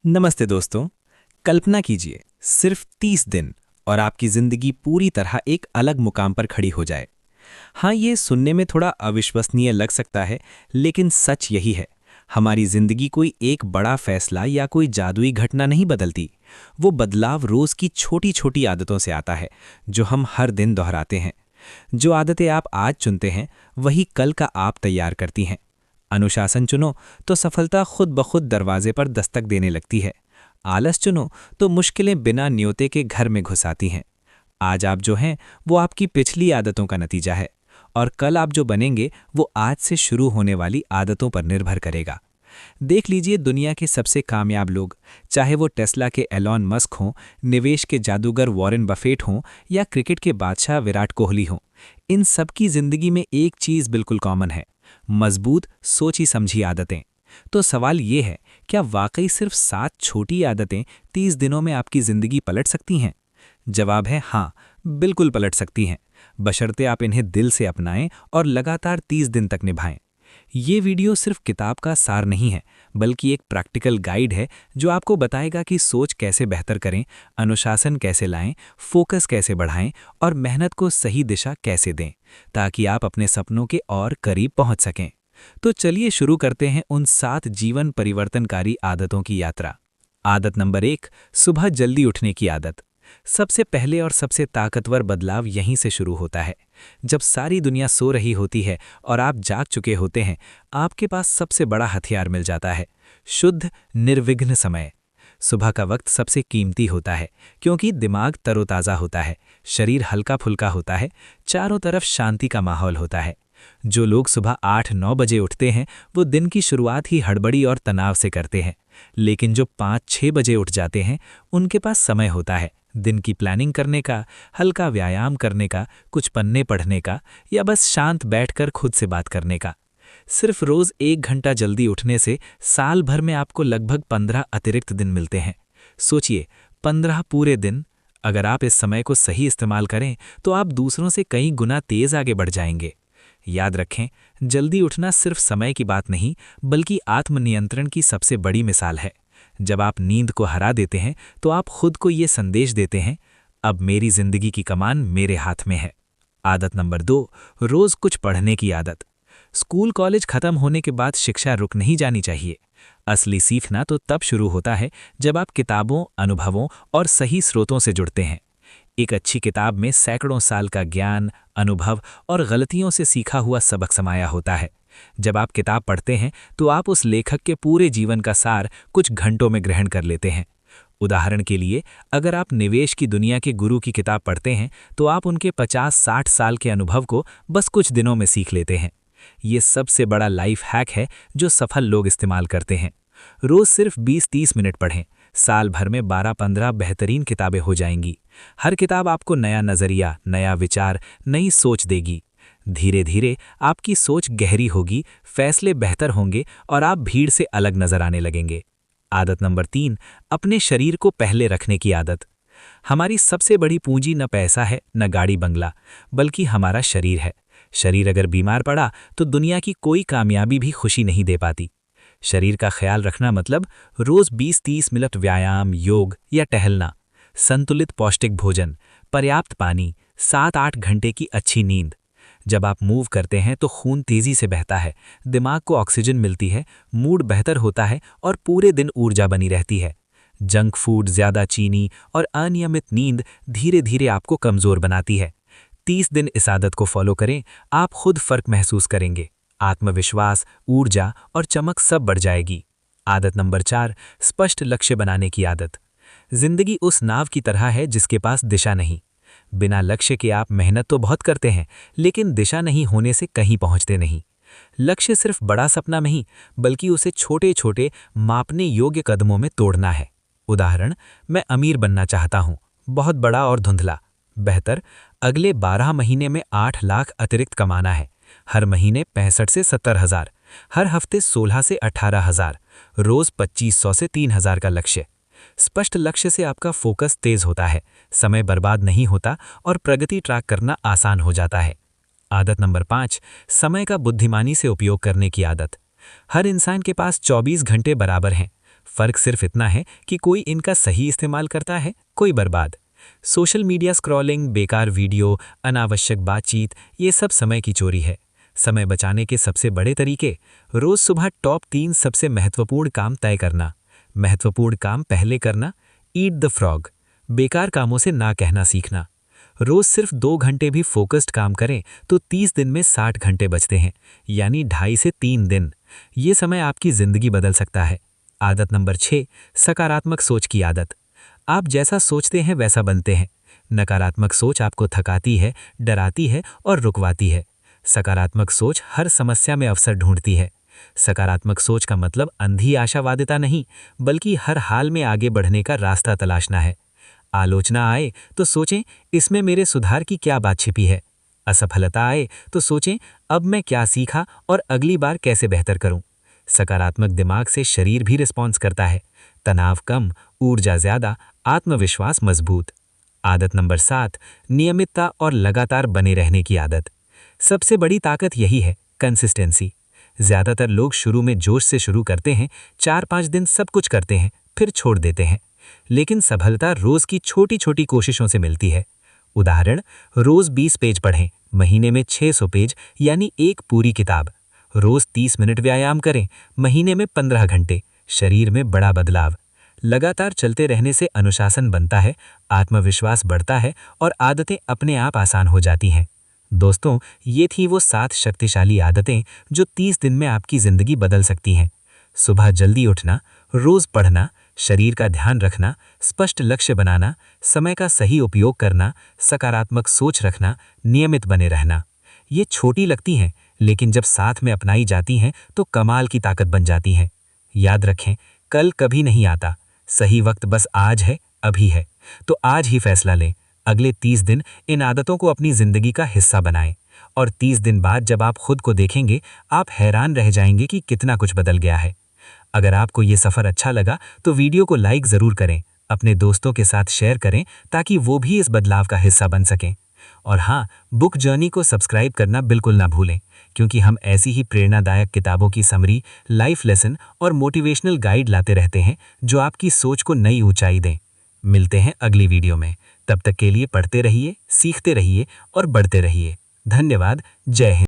नमस्ते दोस्तों। कल्पना कीजिए, सिर्फ 30 दिन और आपकी जिंदगी पूरी तरह एक अलग मुकाम पर खड़ी हो जाए। हाँ, ये सुनने में थोड़ा अविश्वसनीय लग सकता है, लेकिन सच यही है। हमारी जिंदगी कोई एक बड़ा फैसला या कोई जादुई घटना नहीं बदलती। वो बदलाव रोज की छोटी छोटी आदतों से आता है, जो हम हर दिन दोहराते हैं। जो आदतें आप आज चुनते हैं, वही कल का आप तैयार करती हैं। अनुशासन चुनो तो सफलता खुद ब खुद दरवाजे पर दस्तक देने लगती है। आलस चुनो तो मुश्किलें बिना न्योते के घर में घुस आती हैं। आज आप जो हैं, वो आपकी पिछली आदतों का नतीजा है, और कल आप जो बनेंगे वो आज से शुरू होने वाली आदतों पर निर्भर करेगा। देख लीजिए, दुनिया के सबसे कामयाब लोग, चाहे वो टेस्ला के एलॉन मस्क हों, निवेश के जादूगर वॉरेन बफेट हों या क्रिकेट के बादशाह विराट कोहली हों, इन सबकी जिंदगी में एक चीज़ बिल्कुल कॉमन है: मजबूत सोची समझी आदतें। तो सवाल ये है, क्या वाकई सिर्फ 7 छोटी आदतें 30 दिनों में आपकी जिंदगी पलट सकती हैं? जवाब है हाँ, बिल्कुल पलट सकती हैं, बशर्ते आप इन्हें दिल से अपनाएं और लगातार 30 दिन तक निभाएं। ये वीडियो सिर्फ किताब का सार नहीं है, बल्कि एक प्रैक्टिकल गाइड है जो आपको बताएगा कि सोच कैसे बेहतर करें, अनुशासन कैसे लाएं, फोकस कैसे बढ़ाएं और मेहनत को सही दिशा कैसे दें, ताकि आप अपने सपनों के और करीब पहुंच सकें। तो चलिए शुरू करते हैं उन 7 जीवन परिवर्तनकारी आदतों की यात्रा। आदत नंबर 1, सुबह जल्दी उठने की आदत। सबसे पहले और सबसे ताकतवर बदलाव यहीं से शुरू होता है। जब सारी दुनिया सो रही होती है और आप जाग चुके होते हैं, आपके पास सबसे बड़ा हथियार मिल जाता है: शुद्ध, निर्विघ्न समय। सुबह का वक्त सबसे कीमती होता है, क्योंकि दिमाग तरोताज़ा होता है, शरीर हल्का फुल्का होता है, चारों तरफ शांति का माहौल होता है। जो लोग सुबह 8-9 बजे उठते हैं, वो दिन की शुरुआत ही हड़बड़ी और तनाव से करते हैं। लेकिन जो 5-6 बजे उठ जाते हैं, उनके पास समय होता है दिन की प्लानिंग करने का, हल्का व्यायाम करने का, कुछ पन्ने पढ़ने का या बस शांत बैठकर खुद से बात करने का। सिर्फ रोज 1 घंटा जल्दी उठने से साल भर में आपको लगभग 15 अतिरिक्त दिन मिलते हैं। सोचिए, 15 पूरे दिन। अगर आप इस समय को सही इस्तेमाल करें तो आप दूसरों से कई गुना तेज आगे बढ़ जाएंगे। याद रखें, जल्दी उठना सिर्फ समय की बात नहीं, बल्कि आत्मनियंत्रण की सबसे बड़ी मिसाल है। जब आप नींद को हरा देते हैं, तो आप खुद को ये संदेश देते हैं: अब मेरी जिंदगी की कमान मेरे हाथ में है। आदत नंबर 2, रोज कुछ पढ़ने की आदत। स्कूल कॉलेज खत्म होने के बाद शिक्षा रुक नहीं जानी चाहिए। असली सीखना तो तब शुरू होता है जब आप किताबों, अनुभवों और सही स्रोतों से जुड़ते हैं। एक अच्छी किताब में सैकड़ों साल का ज्ञान, अनुभव और गलतियों से सीखा हुआ सबक समाया होता है। जब आप किताब पढ़ते हैं तो आप उस लेखक के पूरे जीवन का सार कुछ घंटों में ग्रहण कर लेते हैं। उदाहरण के लिए, अगर आप निवेश की दुनिया के गुरु की किताब पढ़ते हैं तो आप उनके 50-60 साल के अनुभव को बस कुछ दिनों में सीख लेते हैं। ये सबसे बड़ा लाइफ हैक है जो सफल लोग इस्तेमाल करते हैं। रोज सिर्फ 20-30 मिनट पढ़ें, साल भर में 12-15 बेहतरीन किताबें हो जाएंगी। हर किताब आपको नया नजरिया, नया विचार, नई सोच देगी। धीरे धीरे आपकी सोच गहरी होगी, फैसले बेहतर होंगे और आप भीड़ से अलग नजर आने लगेंगे। आदत नंबर 3, अपने शरीर को पहले रखने की आदत। हमारी सबसे बड़ी पूंजी न पैसा है, न गाड़ी बंगला, बल्कि हमारा शरीर है। शरीर अगर बीमार पड़ा तो दुनिया की कोई कामयाबी भी खुशी नहीं दे पाती। शरीर का ख्याल रखना मतलब रोज 20-30 मिनट व्यायाम, योग या टहलना, संतुलित पौष्टिक भोजन, पर्याप्त पानी, 7-8 घंटे की अच्छी नींद। जब आप मूव करते हैं तो खून तेजी से बहता है, दिमाग को ऑक्सीजन मिलती है, मूड बेहतर होता है और पूरे दिन ऊर्जा बनी रहती है। जंक फूड, ज्यादा चीनी और अनियमित नींद धीरे धीरे आपको कमजोर बनाती है। 30 दिन इस आदत को फॉलो करें, आप खुद फर्क महसूस करेंगे। आत्मविश्वास, ऊर्जा और चमक सब बढ़ जाएगी। आदत नंबर 4, स्पष्ट लक्ष्य बनाने की आदत। जिंदगी उस नाव की तरह है जिसके पास दिशा नहीं। बिना लक्ष्य के आप मेहनत तो बहुत करते हैं, लेकिन दिशा नहीं होने से कहीं पहुंचते नहीं। लक्ष्य सिर्फ बड़ा सपना नहीं, बल्कि उसे छोटे छोटे मापने योग्य कदमों में तोड़ना है। उदाहरण, मैं अमीर बनना चाहता हूं, बहुत बड़ा और धुंधला। बेहतर, अगले 12 महीने में 8 लाख अतिरिक्त कमाना है, हर महीने 65 से 70 हज़ार, हर हफ्ते 16 से 18 हज़ार, रोज 2500 से 3000 का लक्ष्य। स्पष्ट लक्ष्य से आपका फोकस तेज होता है, समय बर्बाद नहीं होता और प्रगति ट्रैक करना आसान हो जाता है। आदत नंबर 5, समय का बुद्धिमानी से उपयोग करने की आदत। हर इंसान के पास 24 घंटे बराबर हैं। फर्क सिर्फ इतना है कि कोई इनका सही इस्तेमाल करता है, कोई बर्बाद। सोशल मीडिया स्क्रॉलिंग, बेकार वीडियो, अनावश्यक बातचीत, ये सब समय की चोरी है। समय बचाने के सबसे बड़े तरीके: रोज सुबह टॉप 3 सबसे महत्वपूर्ण काम तय करना। महत्वपूर्ण काम पहले करना। ईट द फ्रॉग, बेकार कामों से ना कहना सीखना। रोज सिर्फ 2 घंटे भी फोकस्ड काम करें तो 30 दिन में 60 घंटे बचते हैं, यानी 2.5 से 3 दिन। ये समय आपकी जिंदगी बदल सकता है। आदत नंबर 6, सकारात्मक सोच की आदत। आप जैसा सोचते हैं वैसा बनते हैं। नकारात्मक सोच आपको थकाती है, डराती है और रुकवाती है। सकारात्मक सोच हर समस्या में अवसर ढूंढती है। सकारात्मक सोच का मतलब अंधी आशावादिता नहीं, बल्कि हर हाल में आगे बढ़ने का रास्ता तलाशना है। आलोचना आए तो सोचें, इसमें मेरे सुधार की क्या बात छिपी है। असफलता आए तो सोचें, अब मैं क्या सीखा और अगली बार कैसे बेहतर करूं। सकारात्मक दिमाग से शरीर भी रिस्पॉन्स करता है। तनाव कम, ऊर्जा ज्यादा, आत्मविश्वास मजबूत। आदत नंबर 7, नियमितता और लगातार बने रहने की आदत। सबसे बड़ी ताकत यही है, कंसिस्टेंसी। ज्यादातर लोग शुरू में जोश से शुरू करते हैं, 4-5 दिन सब कुछ करते हैं, फिर छोड़ देते हैं। लेकिन सफलता रोज की छोटी छोटी कोशिशों से मिलती है। उदाहरण: रोज 20 पेज पढ़ें, महीने में 600 पेज, यानी एक पूरी किताब। रोज 30 मिनट व्यायाम करें, महीने में 15 घंटे, शरीर में बड़ा बदलाव। लगातार चलते रहने से अनुशासन बनता है, आत्मविश्वास बढ़ता है और आदतें अपने आप आसान हो जाती हैं। दोस्तों, ये थी वो 7 शक्तिशाली आदतें जो 30 दिन में आपकी जिंदगी बदल सकती हैं। सुबह जल्दी उठना, रोज पढ़ना, शरीर का ध्यान रखना, स्पष्ट लक्ष्य बनाना, समय का सही उपयोग करना, सकारात्मक सोच रखना, नियमित बने रहना। ये छोटी लगती हैं, लेकिन जब साथ में अपनाई जाती हैं तो कमाल की ताकत बन जाती हैं। याद रखें, कल कभी नहीं आता, सही वक्त बस आज है, अभी है। तो आज ही फैसला लें, अगले 30 दिन इन आदतों को अपनी जिंदगी का हिस्सा बनाएं। और 30 दिन बाद जब आप खुद को देखेंगे, आप हैरान रह जाएंगे कि कितना कुछ बदल गया है। अगर आपको ये सफ़र अच्छा लगा तो वीडियो को लाइक ज़रूर करें, अपने दोस्तों के साथ शेयर करें ताकि वो भी इस बदलाव का हिस्सा बन सकें। और हाँ, बुक जर्नी को सब्सक्राइब करना बिल्कुल ना भूलें, क्योंकि हम ऐसी ही प्रेरणादायक किताबों की समरी, लाइफ लेसन और मोटिवेशनल गाइड लाते रहते हैं जो आपकी सोच को नई ऊंचाई दें। मिलते हैं अगली वीडियो में। तब तक के लिए पढ़ते रहिए, सीखते रहिए और बढ़ते रहिए। धन्यवाद। जय हिंद।